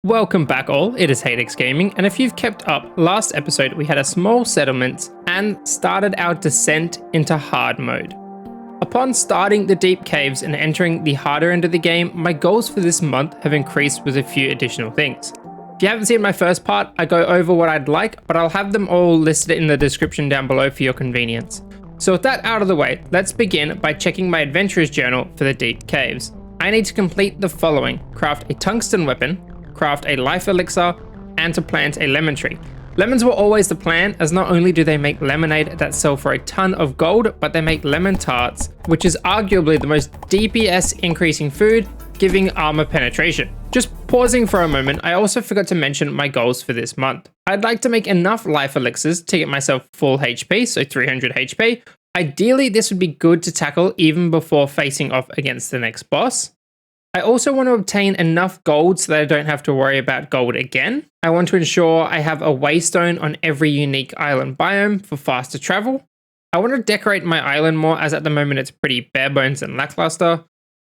Welcome back all, it is Hadex Gaming, and if you've kept up, last episode we had a small settlement and started our descent into hard mode. Upon starting the deep caves and entering the harder end of the game, my goals for this month have increased with a few additional things. If you haven't seen my first part, I go over what I'd like, but I'll have them all listed in the description down below for your convenience. So with that out of the way, let's begin by checking my adventurer's journal for the deep caves. I need to complete the following: craft a tungsten weapon, craft a life elixir, and to plant a lemon tree. Lemons were always the plan, as not only do they make lemonade that sell for a ton of gold, but they make lemon tarts, which is arguably the most DPS increasing food, giving armor penetration. Just pausing for a moment, I also forgot to mention my goals for this month. I'd like to make enough life elixirs to get myself full HP, so 300 HP. Ideally, this would be good to tackle even before facing off against the next boss. I also want to obtain enough gold so that I don't have to worry about gold again. I want to ensure I have a waystone on every unique island biome for faster travel. I want to decorate my island more, as at the moment it's pretty bare bones and lackluster.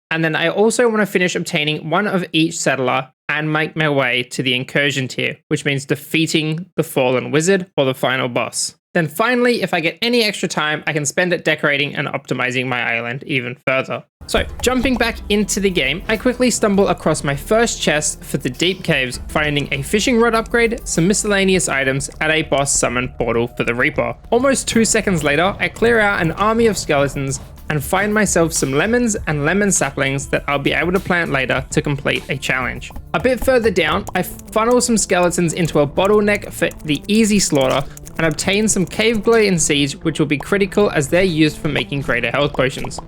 And then I also want to finish obtaining one of each settler and make my way to the incursion tier, which means defeating the fallen wizard or the final boss. Then finally, if I get any extra time, I can spend it decorating and optimizing my island even further. So, jumping back into the game, I quickly stumble across my first chest for the deep caves, finding a fishing rod upgrade, some miscellaneous items, and a boss summon portal for the Reaper. Almost 2 seconds later, I clear out an army of skeletons and find myself some lemons and lemon saplings that I'll be able to plant later to complete a challenge. A bit further down, I funnel some skeletons into a bottleneck for the easy slaughter and obtain some cave glow and siege, which will be critical as they're used for making greater health potions.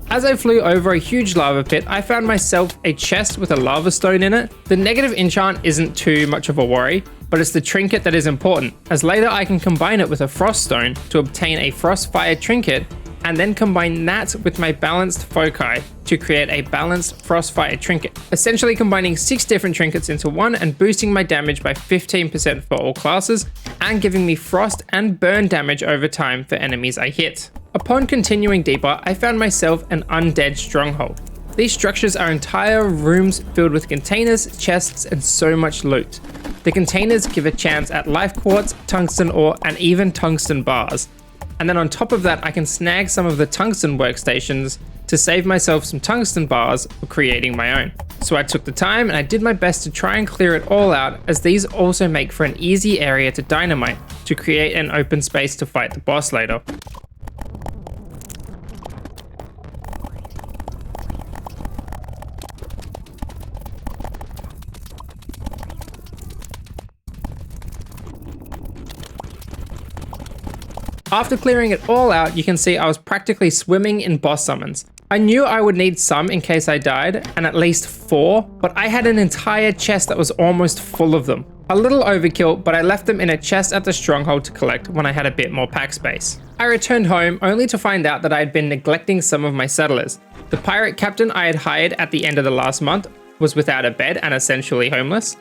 As I flew over a huge lava pit, I found myself a chest with a lava stone in it. The negative enchant isn't too much of a worry, but it's the trinket that is important, as later I can combine it with a frost stone to obtain a frost fire trinket, and then combine that with my balanced foci to create a balanced frostfire trinket, essentially combining 6 different trinkets into one and boosting my damage by 15% for all classes, and giving me frost and burn damage over time for enemies I hit. Upon continuing deeper, I found myself an undead stronghold. These structures are entire rooms filled with containers, chests, and so much loot. The containers give a chance at life quartz, tungsten ore, and even tungsten bars. And then on top of that, I can snag some of the tungsten workstations to save myself some tungsten bars for creating my own. So I took the time and I did my best to try and clear it all out, as these also make for an easy area to dynamite to create an open space to fight the boss later. After clearing it all out, you can see I was practically swimming in boss summons. I knew I would need some in case I died, and at least 4, but I had an entire chest that was almost full of them. A little overkill, but I left them in a chest at the stronghold to collect when I had a bit more pack space. I returned home only to find out that I had been neglecting some of my settlers. The pirate captain I had hired at the end of the last month was without a bed and essentially homeless.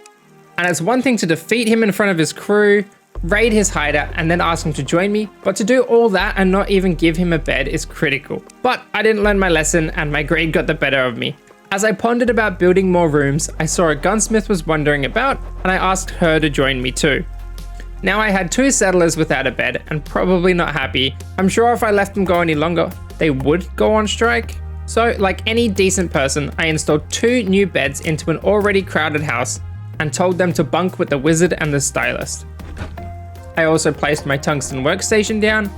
And it's one thing to defeat him in front of his crew, raid his hideout, and then ask him to join me, but to do all that and not even give him a bed is critical. But I didn't learn my lesson and my greed got the better of me. As I pondered about building more rooms, I saw a gunsmith was wandering about and I asked her to join me too. Now I had 2 settlers without a bed and probably not happy. I'm sure if I let them go any longer, they would go on strike. So like any decent person, I installed 2 new beds into an already crowded house and told them to bunk with the wizard and the stylist. I also placed my tungsten workstation down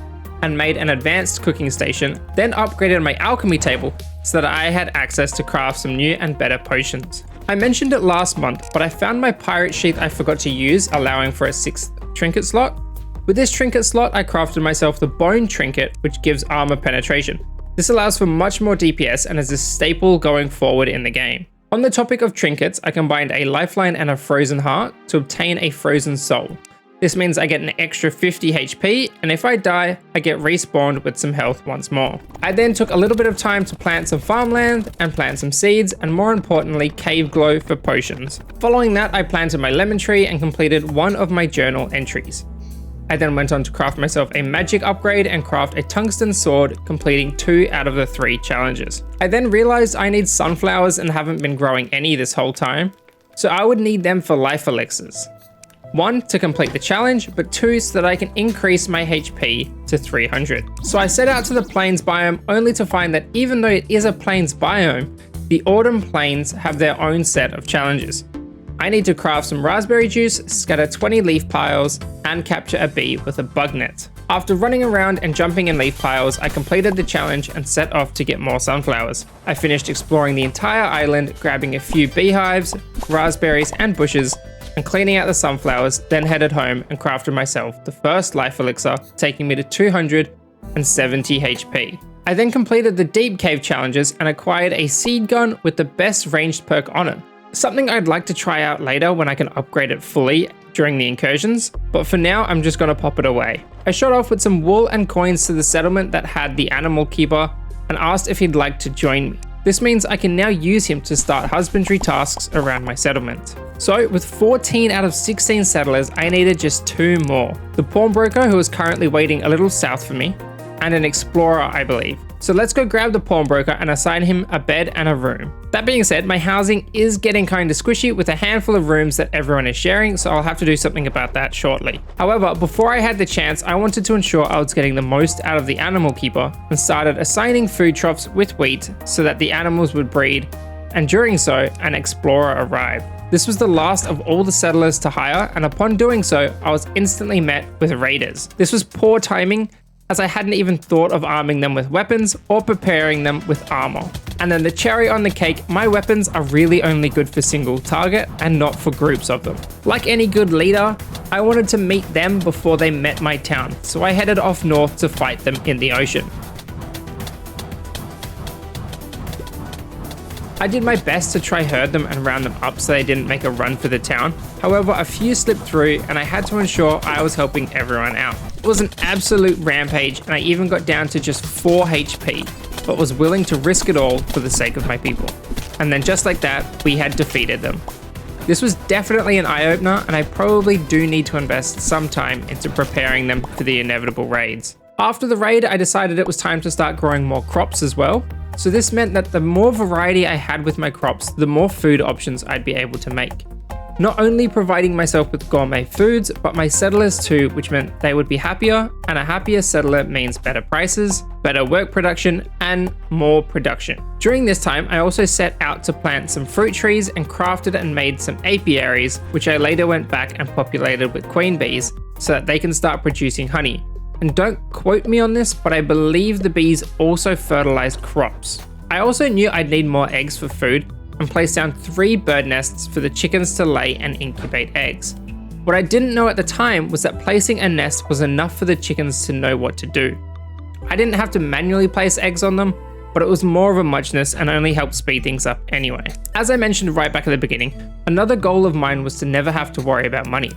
and made an advanced cooking station, then upgraded my alchemy table so that I had access to craft some new and better potions. I mentioned it last month, but I found my pirate sheath I forgot to use, allowing for a 6th trinket slot. With this trinket slot, I crafted myself the bone trinket, which gives armor penetration. This allows for much more DPS and is a staple going forward in the game. On the topic of trinkets, I combined a lifeline and a frozen heart to obtain a frozen soul. This means I get an extra 50 HP, and if I die, I get respawned with some health once more. I then took a little bit of time to plant some farmland and plant some seeds, and more importantly, cave glow for potions. Following that, I planted my lemon tree and completed one of my journal entries. I then went on to craft myself a magic upgrade and craft a tungsten sword, completing 2 out of the 3 challenges. I then realized I need sunflowers and haven't been growing any this whole time. So I would need them for life elixirs. 1 to complete the challenge, but 2 so that I can increase my HP to 300. So I set out to the plains biome only to find that even though it is a plains biome, the autumn plains have their own set of challenges. I need to craft some raspberry juice, scatter 20 leaf piles, and capture a bee with a bug net. After running around and jumping in leaf piles, I completed the challenge and set off to get more sunflowers. I finished exploring the entire island, grabbing a few beehives, raspberries, and bushes, and cleaning out the sunflowers, then headed home and crafted myself the first life elixir, taking me to 270 HP. I then completed the deep cave challenges and acquired a seed gun with the best ranged perk on it. Something I'd like to try out later when I can upgrade it fully during the incursions, but for now I'm just gonna pop it away. I shot off with some wool and coins to the settlement that had the animal keeper and asked if he'd like to join me. This means I can now use him to start husbandry tasks around my settlement. So with 14 out of 16 settlers, I needed just 2 more. The pawnbroker, who is currently waiting a little south for me, and an explorer, I believe. So let's go grab the pawnbroker and assign him a bed and a room. That being said, my housing is getting kind of squishy with a handful of rooms that everyone is sharing, so I'll have to do something about that shortly. However, before I had the chance, I wanted to ensure I was getting the most out of the animal keeper and started assigning food troughs with wheat so that the animals would breed, and during so, an explorer arrived. This was the last of all the settlers to hire, and upon doing so, I was instantly met with raiders. This was poor timing, as I hadn't even thought of arming them with weapons or preparing them with armor. And then the cherry on the cake, my weapons are really only good for single target and not for groups of them. Like any good leader, I wanted to meet them before they met my town, so I headed off north to fight them in the ocean. I did my best to try herd them and round them up so they didn't make a run for the town. However, a few slipped through and I had to ensure I was helping everyone out. It was an absolute rampage and I even got down to just 4 HP, but was willing to risk it all for the sake of my people. And then just like that, we had defeated them. This was definitely an eye-opener and I probably do need to invest some time into preparing them for the inevitable raids. After the raid, I decided it was time to start growing more crops as well. So this meant that the more variety I had with my crops, the more food options I'd be able to make. Not only providing myself with gourmet foods, but my settlers too, which meant they would be happier, and a happier settler means better prices, better work production, and more production. During this time, I also set out to plant some fruit trees and crafted and made some apiaries, which I later went back and populated with queen bees so that they can start producing honey. And don't quote me on this, but I believe the bees also fertilized crops. I also knew I'd need more eggs for food and placed down 3 bird nests for the chickens to lay and incubate eggs. What I didn't know at the time was that placing a nest was enough for the chickens to know what to do. I didn't have to manually place eggs on them, but it was more of a muchness and only helped speed things up anyway. As I mentioned right back at the beginning, another goal of mine was to never have to worry about money.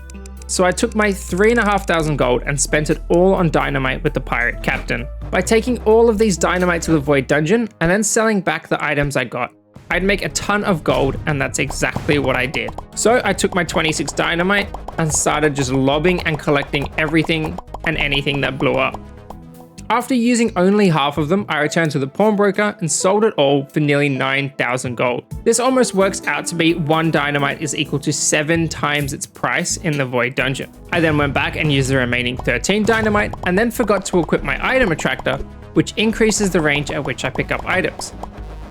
So I took my 3,500 gold and spent it all on dynamite with the pirate captain. By taking all of these dynamite to the void dungeon and then selling back the items I got, I'd make a ton of gold, and that's exactly what I did. So I took my 26 dynamite and started just lobbing and collecting everything and anything that blew up. After using only half of them, I returned to the pawnbroker and sold it all for nearly 9,000 gold. This almost works out to be 1 dynamite is equal to 7 times its price in the void dungeon. I then went back and used the remaining 13 dynamite and then forgot to equip my item attractor, which increases the range at which I pick up items.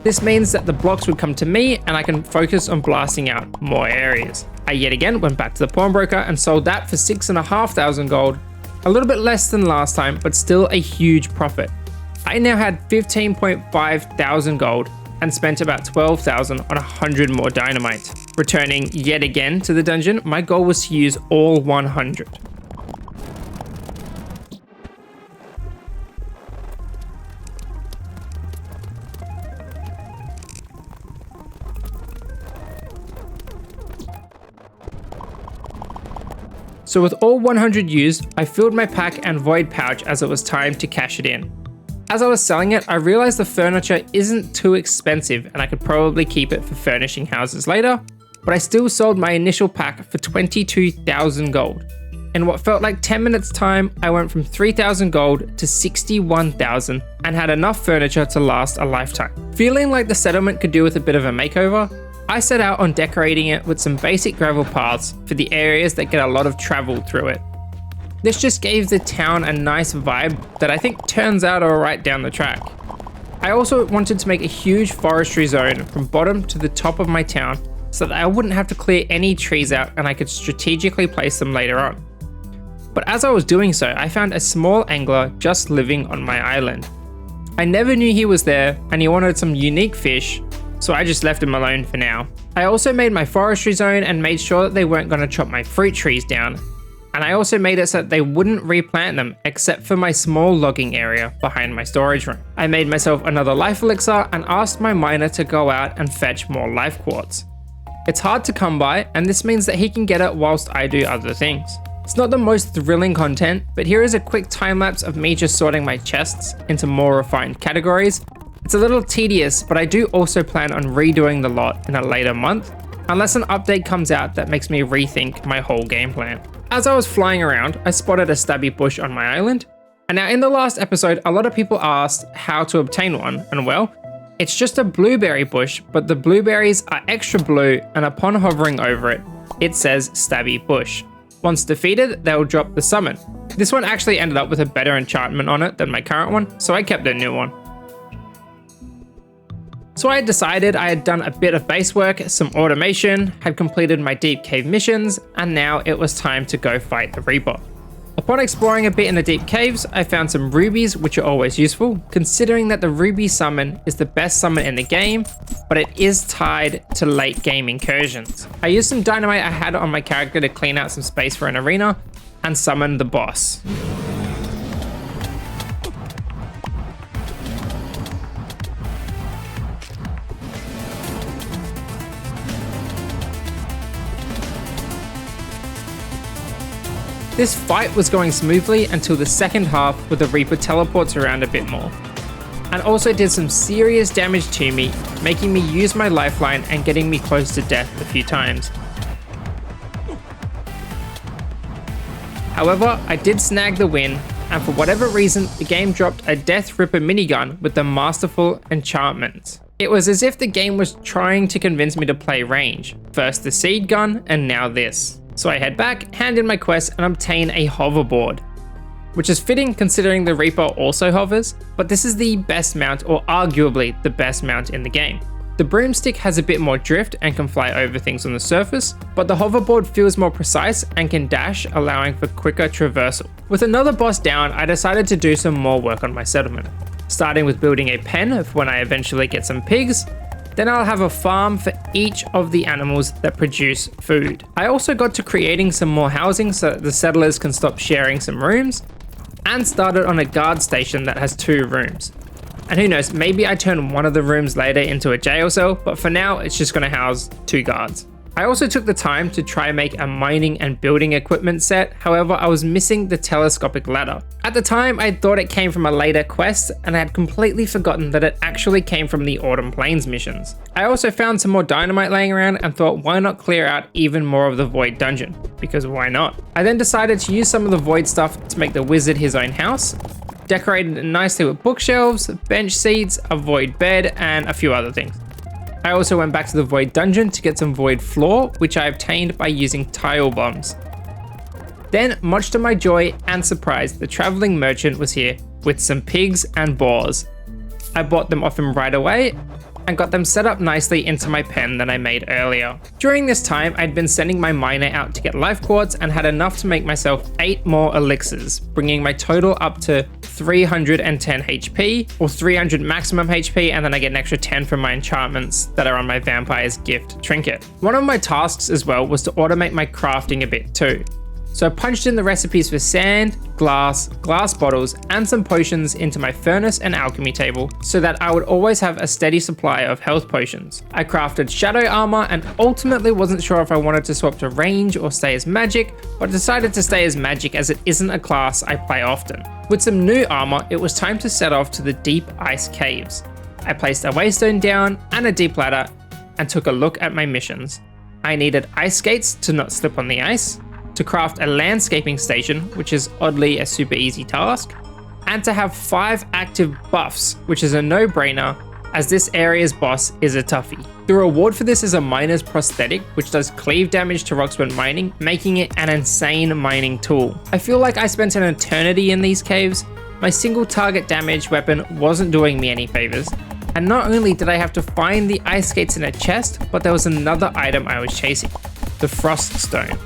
This means that the blocks would come to me and I can focus on blasting out more areas. I yet again went back to the pawnbroker and sold that for 6,500 gold. A little bit less than last time, but still a huge profit. I now had 15.5 thousand gold and spent about 12,000 on 100 more dynamite. Returning yet again to the dungeon, my goal was to use all 100. So with all 100 used, I filled my pack and void pouch as it was time to cash it in. As I was selling it, I realized the furniture isn't too expensive and I could probably keep it for furnishing houses later, but I still sold my initial pack for 22,000 gold. In what felt like 10 minutes time, I went from 3,000 gold to 61,000 and had enough furniture to last a lifetime. Feeling like the settlement could do with a bit of a makeover, I set out on decorating it with some basic gravel paths for the areas that get a lot of travel through it. This just gave the town a nice vibe that I think turns out alright down the track. I also wanted to make a huge forestry zone from bottom to the top of my town so that I wouldn't have to clear any trees out and I could strategically place them later on. But as I was doing so, I found a small angler just living on my island. I never knew he was there and he wanted some unique fish, so I just left him alone for now. I also made my forestry zone and made sure that they weren't going to chop my fruit trees down. And I also made it so that they wouldn't replant them except for my small logging area behind my storage room. I made myself another life elixir and asked my miner to go out and fetch more life quartz. It's hard to come by, and this means that he can get it whilst I do other things. It's not the most thrilling content, but here is a quick time lapse of me just sorting my chests into more refined categories. It's a little tedious, but I do also plan on redoing the lot in a later month, unless an update comes out that makes me rethink my whole game plan. As I was flying around, I spotted a stubby bush on my island, and now in the last episode, a lot of people asked how to obtain one, and well, it's just a blueberry bush, but the blueberries are extra blue, and upon hovering over it, it says stabby bush. Once defeated, they will drop the summon. This one actually ended up with a better enchantment on it than my current one, so I kept a new one. So I decided I had done a bit of base work, some automation, had completed my deep cave missions, and now it was time to go fight the Reaper. Upon exploring a bit in the deep caves, I found some rubies, which are always useful, considering that the ruby summon is the best summon in the game, but it is tied to late game incursions. I used some dynamite I had on my character to clean out some space for an arena, and summon the boss. This fight was going smoothly until the second half where the Reaper teleports around a bit more, and also did some serious damage to me, making me use my lifeline and getting me close to death a few times. However, I did snag the win, and for whatever reason, the game dropped a Death Ripper minigun with the masterful enchantments. It was as if the game was trying to convince me to play range, first the seed gun and now this. So I head back, hand in my quest, and obtain a hoverboard, which is fitting considering the Reaper also hovers, but this is the best mount, or arguably the best mount in the game. The broomstick has a bit more drift and can fly over things on the surface, but the hoverboard feels more precise and can dash, allowing for quicker traversal. With another boss down, I decided to do some more work on my settlement, starting with building a pen for when I eventually get some pigs. Then I'll have a farm for each of the animals that produce food. I also got to creating some more housing so that the settlers can stop sharing some rooms, and started on a guard station that has 2 rooms. And who knows, maybe I turn one of the rooms later into a jail cell, but for now it's just going to house 2 guards. I also took the time to try make a mining and building equipment set, however I was missing the telescopic ladder. At the time I thought it came from a later quest, and I had completely forgotten that it actually came from the Autumn Plains missions. I also found some more dynamite laying around and thought why not clear out even more of the Void dungeon, because why not? I then decided to use some of the Void stuff to make the wizard his own house, decorated it nicely with bookshelves, bench seats, a Void bed, and a few other things. I also went back to the Void dungeon to get some Void floor, which I obtained by using tile bombs. Then, much to my joy and surprise, the traveling merchant was here with some pigs and boars. I bought them off him right away and got them set up nicely into my pen that I made earlier. During this time, I'd been sending my miner out to get life quartz and had enough to make myself 8 more elixirs, bringing my total up to 310 HP, or 300 maximum HP, and then I get an extra 10 from my enchantments that are on my Vampire's Gift trinket. One of my tasks as well was to automate my crafting a bit too. So I punched in the recipes for sand, glass bottles, and some potions into my furnace and alchemy table so that I would always have a steady supply of health potions. I crafted shadow armor and ultimately wasn't sure if I wanted to swap to range or stay as magic, but decided to stay as magic as it isn't a class I play often. With some new armor, it was time to set off to the deep ice caves. I placed a waystone down and a deep ladder and took a look at my missions. I needed ice skates to not slip on the ice, to craft a landscaping station, which is oddly a super easy task, and to have 5 active buffs, which is a no-brainer as this area's boss is a toughie. The reward for this is a miner's prosthetic, which does cleave damage to rocks when mining, making it an insane mining tool. I feel like I spent an eternity in these caves. My single target damage weapon wasn't doing me any favors. And not only did I have to find the ice skates in a chest, but there was another item I was chasing, the frost stone.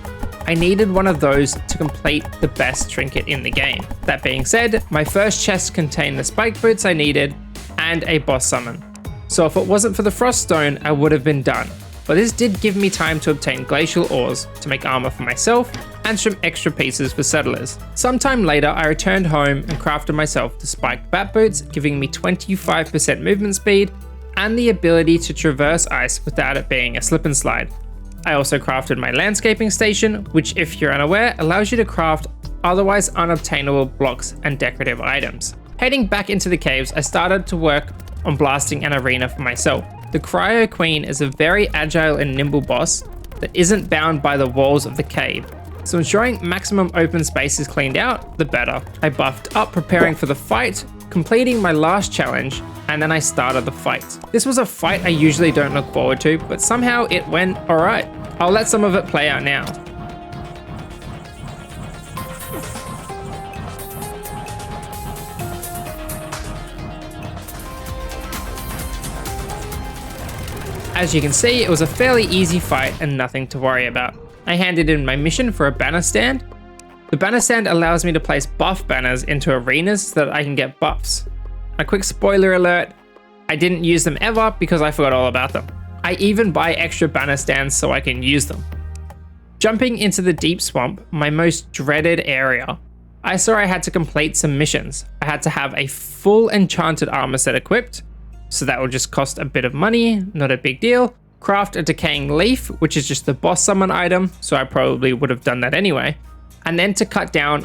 I needed one of those to complete the best trinket in the game. That being said, my first chest contained the spike boots I needed and a boss summon. So if it wasn't for the frost stone, I would have been done. But this did give me time to obtain glacial ores to make armor for myself and some extra pieces for settlers. Sometime later, I returned home and crafted myself the spiked bat boots, giving me 25% movement speed and the ability to traverse ice without it being a slip and slide. I also crafted my landscaping station, which, if you're unaware, allows you to craft otherwise unobtainable blocks and decorative items. Heading back into the caves, I started to work on blasting an arena for myself. The Cryo Queen is a very agile and nimble boss that isn't bound by the walls of the cave, so ensuring maximum open space is cleaned out, the better. I buffed up preparing for the fight, completing my last challenge, and then I started the fight. This was a fight I usually don't look forward to, but somehow it went alright. I'll let some of it play out now. As you can see, it was a fairly easy fight and nothing to worry about. I handed in my mission for a banner stand. The banner stand allows me to place buff banners into arenas so that I can get buffs. A quick spoiler alert, I didn't use them ever because I forgot all about them. I even buy extra banner stands so I can use them. Jumping into the deep swamp, my most dreaded area, I saw I had to complete some missions. I had to have a full enchanted armor set equipped, so that will just cost a bit of money, not a big deal. Craft a decaying leaf, which is just the boss summon item, so I probably would have done that anyway. And then to cut down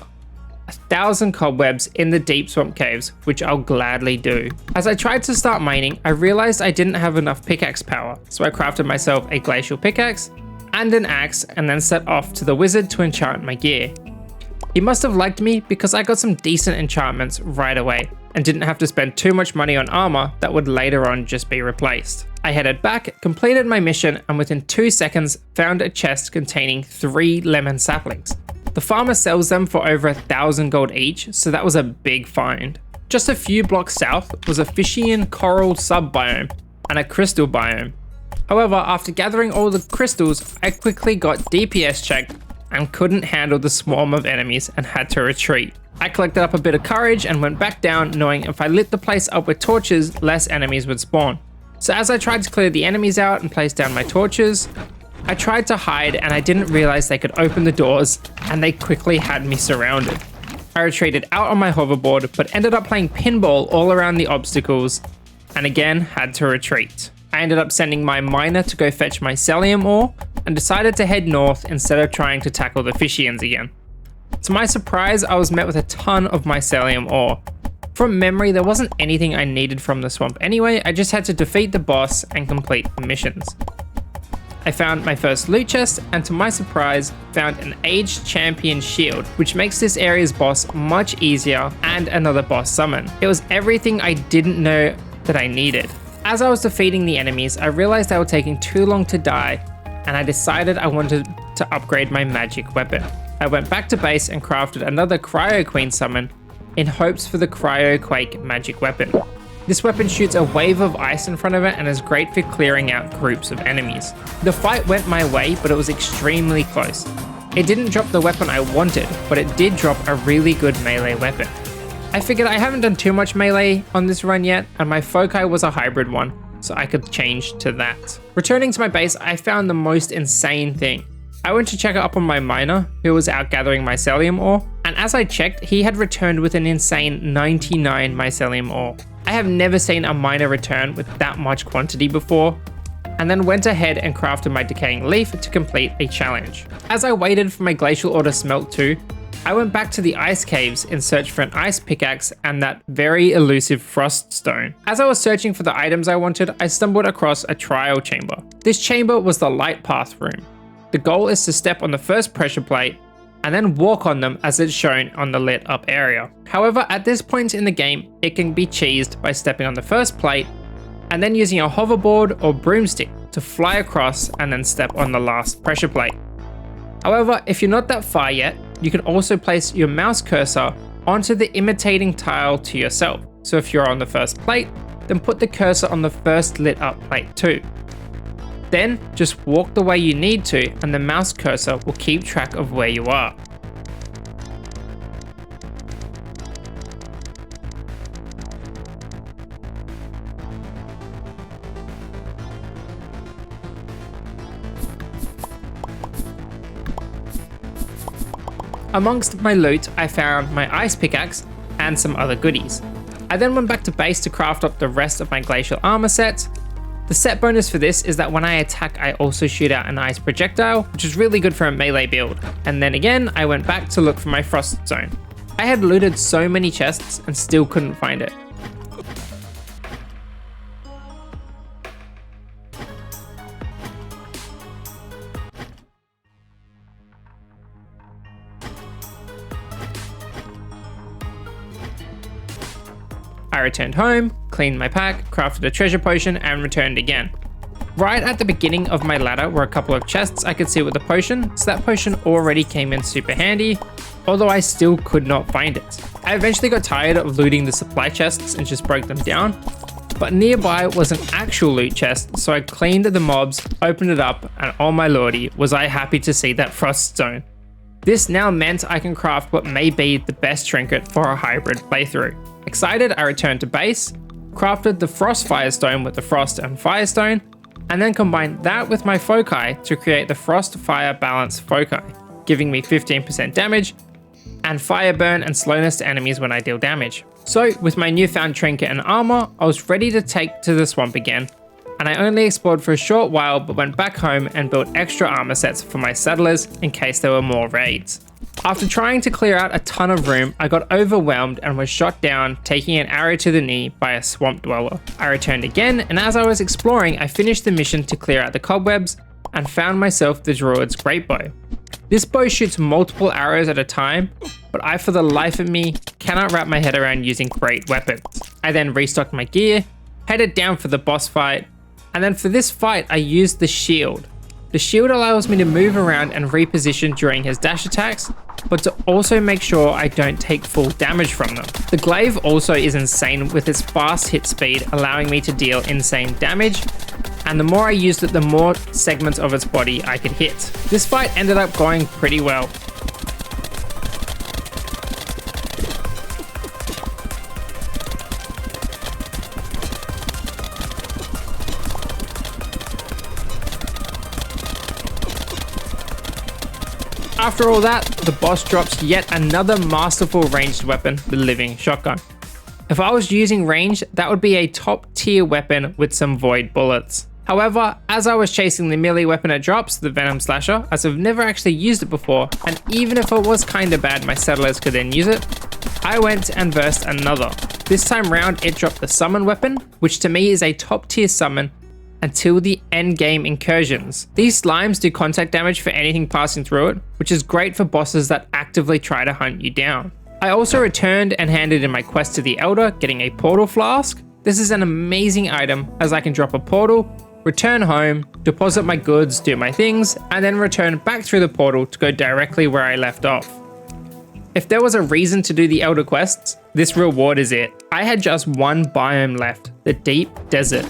1,000 cobwebs in the deep swamp caves, which I'll gladly do. As I tried to start mining, I realized I didn't have enough pickaxe power, so I crafted myself a glacial pickaxe and an axe, and then set off to the wizard to enchant my gear. He must have liked me because I got some decent enchantments right away and didn't have to spend too much money on armor that would later on just be replaced. I headed back, completed my mission, and within 2 seconds found a chest containing 3 lemon saplings. The farmer sells them for over 1,000 gold each, so that was a big find. Just a few blocks south was a fishy and coral sub-biome and a crystal biome. However, after gathering all the crystals, I quickly got DPS checked and couldn't handle the swarm of enemies and had to retreat. I collected up a bit of courage and went back down, knowing if I lit the place up with torches, less enemies would spawn. So as I tried to clear the enemies out and place down my torches, I tried to hide and I didn't realize they could open the doors and they quickly had me surrounded. I retreated out on my hoverboard, but ended up playing pinball all around the obstacles and again had to retreat. I ended up sending my miner to go fetch my mycelium ore and decided to head north instead of trying to tackle the fishians again. To my surprise, I was met with a ton of mycelium ore. From memory, there wasn't anything I needed from the swamp anyway, I just had to defeat the boss and complete the missions. I found my first loot chest, and to my surprise, found an aged champion shield, which makes this area's boss much easier, and another boss summon. It was everything I didn't know that I needed. As I was defeating the enemies, I realized they were taking too long to die, and I decided I wanted to upgrade my magic weapon. I went back to base and crafted another Cryo Queen summon in hopes for the Cryo Quake magic weapon. This weapon shoots a wave of ice in front of it and is great for clearing out groups of enemies. The fight went my way, but it was extremely close. It didn't drop the weapon I wanted, but it did drop a really good melee weapon. I figured I haven't done too much melee on this run yet, and my foci was a hybrid one, so I could change to that. Returning to my base, I found the most insane thing. I went to check up on my miner, who was out gathering mycelium ore, and as I checked, he had returned with an insane 99 mycelium ore. I have never seen a miner return with that much quantity before, and then went ahead and crafted my decaying leaf to complete a challenge. As I waited for my glacial ore to smelt too, I went back to the ice caves in search for an ice pickaxe and that very elusive frost stone. As I was searching for the items I wanted, I stumbled across a trial chamber. This chamber was the light path room. The goal is to step on the first pressure plate and then walk on them as it's shown on the lit up area. However, at this point in the game, it can be cheesed by stepping on the first plate and then using a hoverboard or broomstick to fly across and then step on the last pressure plate. However, if you're not that far yet, you can also place your mouse cursor onto the imitating tile to yourself. So if you're on the first plate, then put the cursor on the first lit up plate too. Then just walk the way you need to and the mouse cursor will keep track of where you are. Amongst my loot, I found my ice pickaxe and some other goodies. I then went back to base to craft up the rest of my glacial armor set. The set bonus for this is that when I attack, I also shoot out an ice projectile, which is really good for a melee build. And then again, I went back to look for my frost zone. I had looted so many chests and still couldn't find it. I returned home, cleaned my pack, crafted a treasure potion, and returned again. Right at the beginning of my ladder were a couple of chests I could see with the potion, so that potion already came in super handy, although I still could not find it. I eventually got tired of looting the supply chests and just broke them down, but nearby was an actual loot chest, so I cleaned the mobs, opened it up, and oh my lordy, was I happy to see that frost zone. This now meant I can craft what may be the best trinket for a hybrid playthrough. Excited, I returned to base, crafted the frost firestone with the frost and firestone, and then combined that with my foci to create the frost fire balance foci, giving me 15% damage and fire burn and slowness to enemies when I deal damage. So with my newfound trinket and armor, I was ready to take to the swamp again, and I only explored for a short while but went back home and built extra armor sets for my settlers in case there were more raids. After trying to clear out a ton of room, I got overwhelmed and was shot down, taking an arrow to the knee by a swamp dweller. I returned again, and as I was exploring, I finished the mission to clear out the cobwebs and found myself the druid's great bow. This bow shoots multiple arrows at a time, but I for the life of me cannot wrap my head around using great weapons. I then restocked my gear, headed down for the boss fight, and then for this fight I used the shield. The shield allows me to move around and reposition during his dash attacks, but to also make sure I don't take full damage from them. The glaive also is insane with its fast hit speed, allowing me to deal insane damage, and the more I used it, the more segments of its body I could hit. This fight ended up going pretty well. After all that, the boss drops yet another masterful ranged weapon, the living shotgun. If I was using range, that would be a top tier weapon with some void bullets. However, as I was chasing the melee weapon it drops, the venom slasher, as I've never actually used it before, and even if it was kinda bad my settlers could then use it, I went and versed another. This time round it dropped the summon weapon, which to me is a top tier summon until the end game incursions. These slimes do contact damage for anything passing through it, which is great for bosses that actively try to hunt you down. I also returned and handed in my quest to the Elder, getting a portal flask. This is an amazing item as I can drop a portal, return home, deposit my goods, do my things, and then return back through the portal to go directly where I left off. If there was a reason to do the Elder quests, this reward is it. I had just one biome left, the deep desert.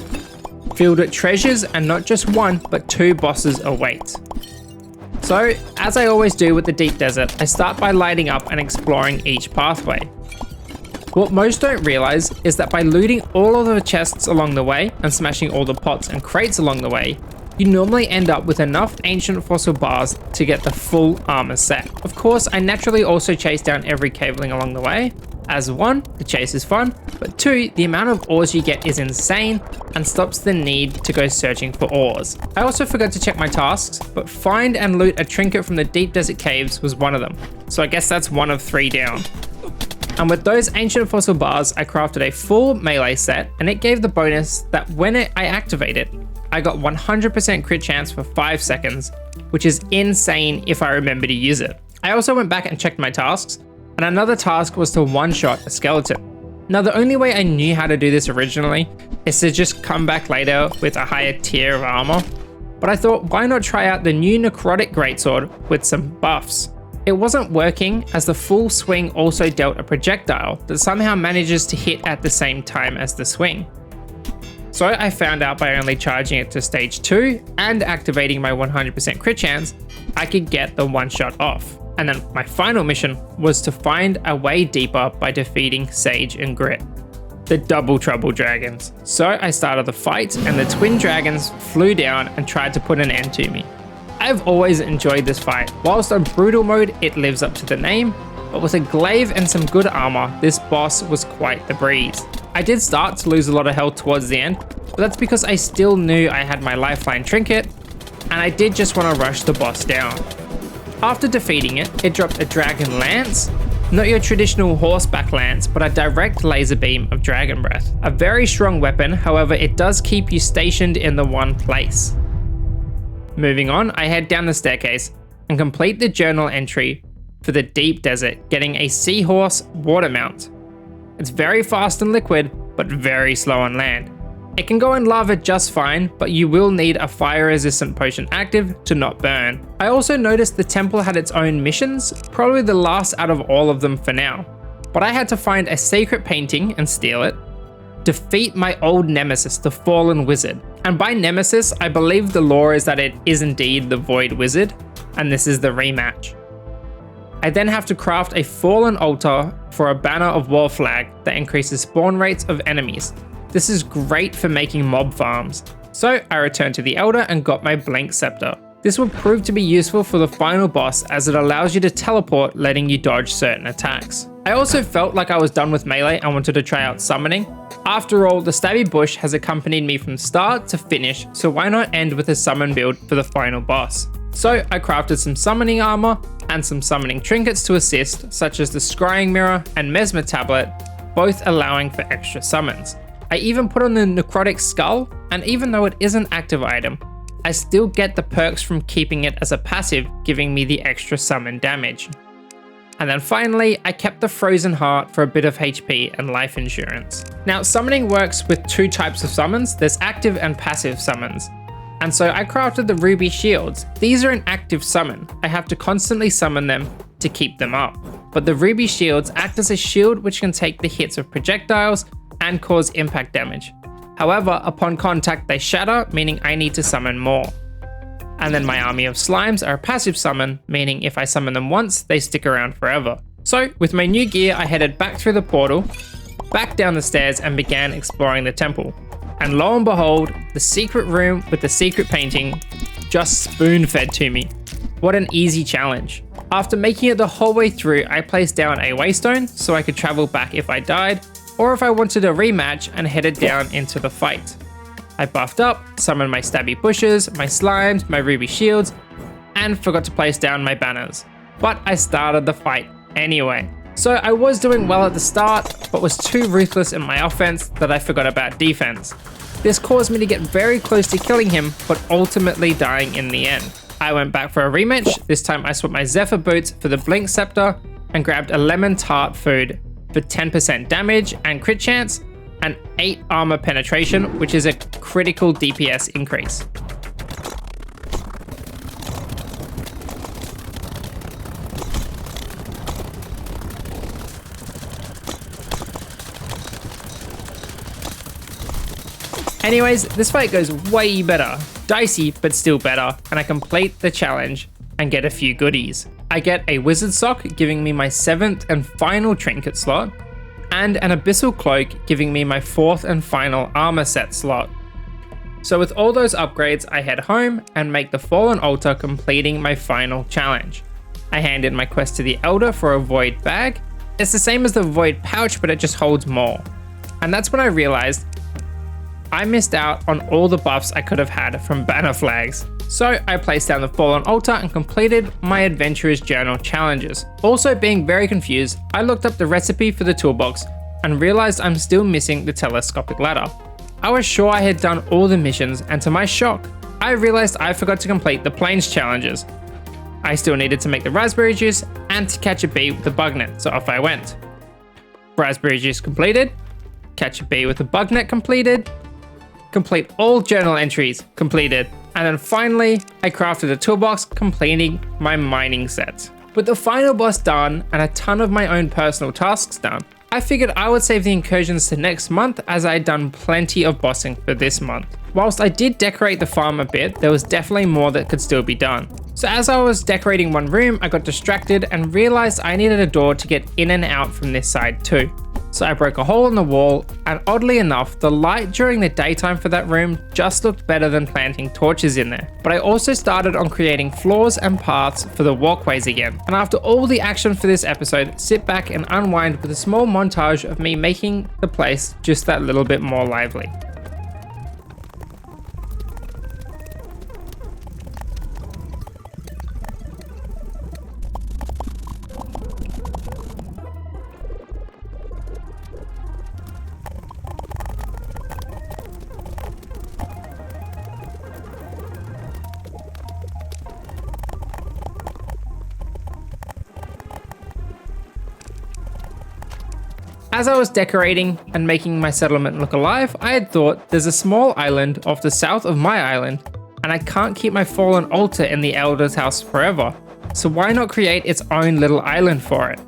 Filled with treasures and not just one, but 2 bosses await. So, as I always do with the deep desert, I start by lighting up and exploring each pathway. What most don't realize is that by looting all of the chests along the way and smashing all the pots and crates along the way, you normally end up with enough ancient fossil bars to get the full armor set. Of course, I naturally also chase down every caveling along the way, as 1, the chase is fun, but 2, the amount of ores you get is insane and stops the need to go searching for ores. I also forgot to check my tasks, but find and loot a trinket from the deep desert caves was one of them, so I guess that's 1 of 3 down. And with those ancient fossil bars, I crafted a full melee set, and it gave the bonus that when I activate it, I got 100% crit chance for 5 seconds, which is insane if I remember to use it. I also went back and checked my tasks, and another task was to one-shot a skeleton. Now the only way I knew how to do this originally is to just come back later with a higher tier of armor, but I thought why not try out the new necrotic greatsword with some buffs. It wasn't working as the full swing also dealt a projectile that somehow manages to hit at the same time as the swing. So I found out by only charging it to stage 2 and activating my 100% crit chance, I could get the one shot off. And then my final mission was to find a way deeper by defeating Sage and Grit, the double trouble dragons. So I started the fight and the twin dragons flew down and tried to put an end to me. I've always enjoyed this fight. Whilst on brutal mode, it lives up to the name, but with a glaive and some good armor, this boss was quite the breeze. I did start to lose a lot of health towards the end, but that's because I still knew I had my lifeline trinket, and I did just want to rush the boss down. After defeating it, it dropped a dragon lance, not your traditional horseback lance, but a direct laser beam of dragon breath. A very strong weapon, however it does keep you stationed in the one place. Moving on, I head down the staircase and complete the journal entry for the deep desert, getting a seahorse water mount. It's very fast and liquid, but very slow on land. It can go in lava just fine, but you will need a fire resistant potion active to not burn. I also noticed the temple had its own missions, probably the last out of all of them for now. But I had to find a secret painting and steal it, defeat my old nemesis, the fallen wizard. And by nemesis, I believe the lore is that it is indeed the void wizard, and this is the rematch. I then have to craft a fallen altar for a banner of war flag that increases spawn rates of enemies. This is great for making mob farms. So I returned to the Elder and got my Blink Scepter. This will prove to be useful for the final boss as it allows you to teleport, letting you dodge certain attacks. I also felt like I was done with melee and wanted to try out summoning. After all, the Stabby Bush has accompanied me from start to finish, so why not end with a summon build for the final boss? So I crafted some summoning armor and some summoning trinkets to assist, such as the Scrying Mirror and Mesmer Tablet, both allowing for extra summons. I even put on the Necrotic Skull, and even though it is an active item, I still get the perks from keeping it as a passive, giving me the extra summon damage. And then finally, I kept the Frozen Heart for a bit of HP and life insurance. Now, summoning works with two types of summons. There's active and passive summons. And so I crafted the Ruby Shields. These are an active summon. I have to constantly summon them to keep them up. But the Ruby Shields act as a shield which can take the hits of projectiles and cause impact damage. However, upon contact they shatter, meaning I need to summon more. And then my army of slimes are a passive summon, meaning if I summon them once, they stick around forever. So with my new gear, I headed back through the portal, back down the stairs and began exploring the temple. And lo and behold, the secret room with the secret painting just spoon-fed to me. What an easy challenge. After making it the whole way through, I placed down a waystone so I could travel back if I died, or if I wanted a rematch and headed down into the fight. I buffed up, summoned my stabby bushes, my slimes, my ruby shields, and forgot to place down my banners. But I started the fight anyway. So I was doing well at the start, but was too ruthless in my offense that I forgot about defense. This caused me to get very close to killing him, but ultimately dying in the end. I went back for a rematch. This time I swapped my Zephyr boots for the Blink Scepter and grabbed a lemon tart food for 10% damage and crit chance, and 8 armor penetration, which is a critical DPS increase. Anyways, this fight goes way better. Dicey, but still better, and I complete the challenge and get a few goodies. I get a wizard sock, giving me my 7th and final trinket slot, and an abyssal cloak, giving me my 4th and final armor set slot. So with all those upgrades, I head home and make the fallen altar, completing my final challenge. I hand in my quest to the Elder for a void bag. It's the same as the void pouch, but it just holds more. And that's when I realized I missed out on all the buffs I could have had from banner flags. So I placed down the fallen altar and completed my adventurer's journal challenges. Also being very confused, I looked up the recipe for the toolbox and realized I'm still missing the telescopic ladder. I was sure I had done all the missions, and to my shock, I realized I forgot to complete the plains challenges. I still needed to make the raspberry juice and to catch a bee with the bug net, so off I went. raspberry juice completed, catch a bee with a bug net completed, complete all journal entries completed, and then finally I crafted a toolbox completing my mining set. With the final boss done and a ton of my own personal tasks done, I figured I would save the incursions to next month as I had done plenty of bossing for this month. Whilst I did decorate the farm a bit, there was definitely more that could still be done. So as I was decorating one room, I got distracted and realized I needed a door to get in and out from this side too. So I broke a hole in the wall, and oddly enough, the light during the daytime for that room just looked better than planting torches in there. But I also started on creating floors and paths for the walkways again. And after all the action for this episode, sit back and unwind with a small montage of me making the place just that little bit more lively. As I was decorating and making my settlement look alive, I had thought there's a small island off the south of my island, and I can't keep my fallen altar in the elder's house forever, so why not create its own little island for it?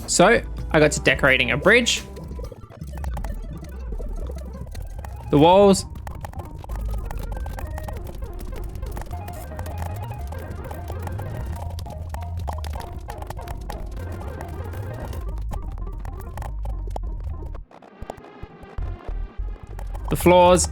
So I got to decorating a bridge, the walls, the floors,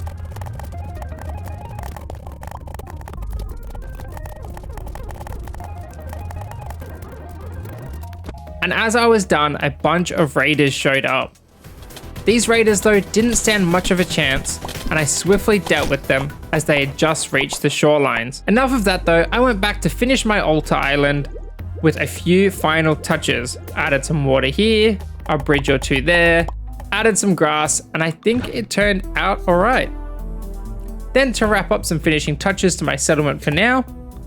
and as I was done, a bunch of raiders showed up. These raiders though didn't stand much of a chance, and I swiftly dealt with them as they had just reached the shorelines. Enough of that though, I went back to finish my altar island with a few final touches. Added some water here, a bridge or two there, added some grass, and I think it turned out alright. Then to wrap up some finishing touches to my settlement for now,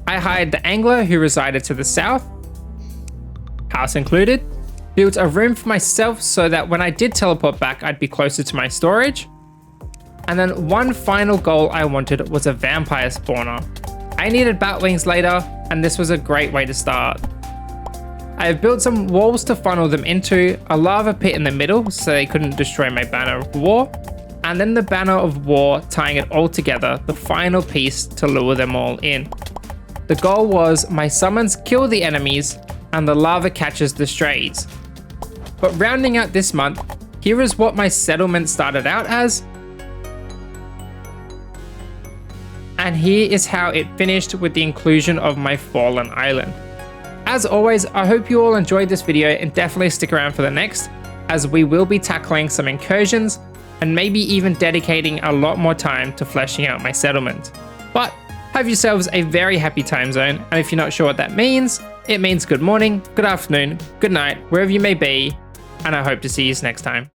I hired the angler who resided to the south, house included, built a room for myself so that when I did teleport back I'd be closer to my storage, and then one final goal I wanted was a vampire spawner. I needed bat wings later, and this was a great way to start. I have built some walls to funnel them into, a lava pit in the middle so they couldn't destroy my banner of war, and then the banner of war tying it all together, the final piece to lure them all in. The goal was my summons kill the enemies and the lava catches the strays. But rounding out this month, here is what my settlement started out as, and here is how it finished with the inclusion of my fallen island. As always, I hope you all enjoyed this video and definitely stick around for the next, as we will be tackling some incursions and maybe even dedicating a lot more time to fleshing out my settlement. But have yourselves a very happy time zone, and if you're not sure what that means, it means good morning, good afternoon, good night, wherever you may be, and I hope to see you next time.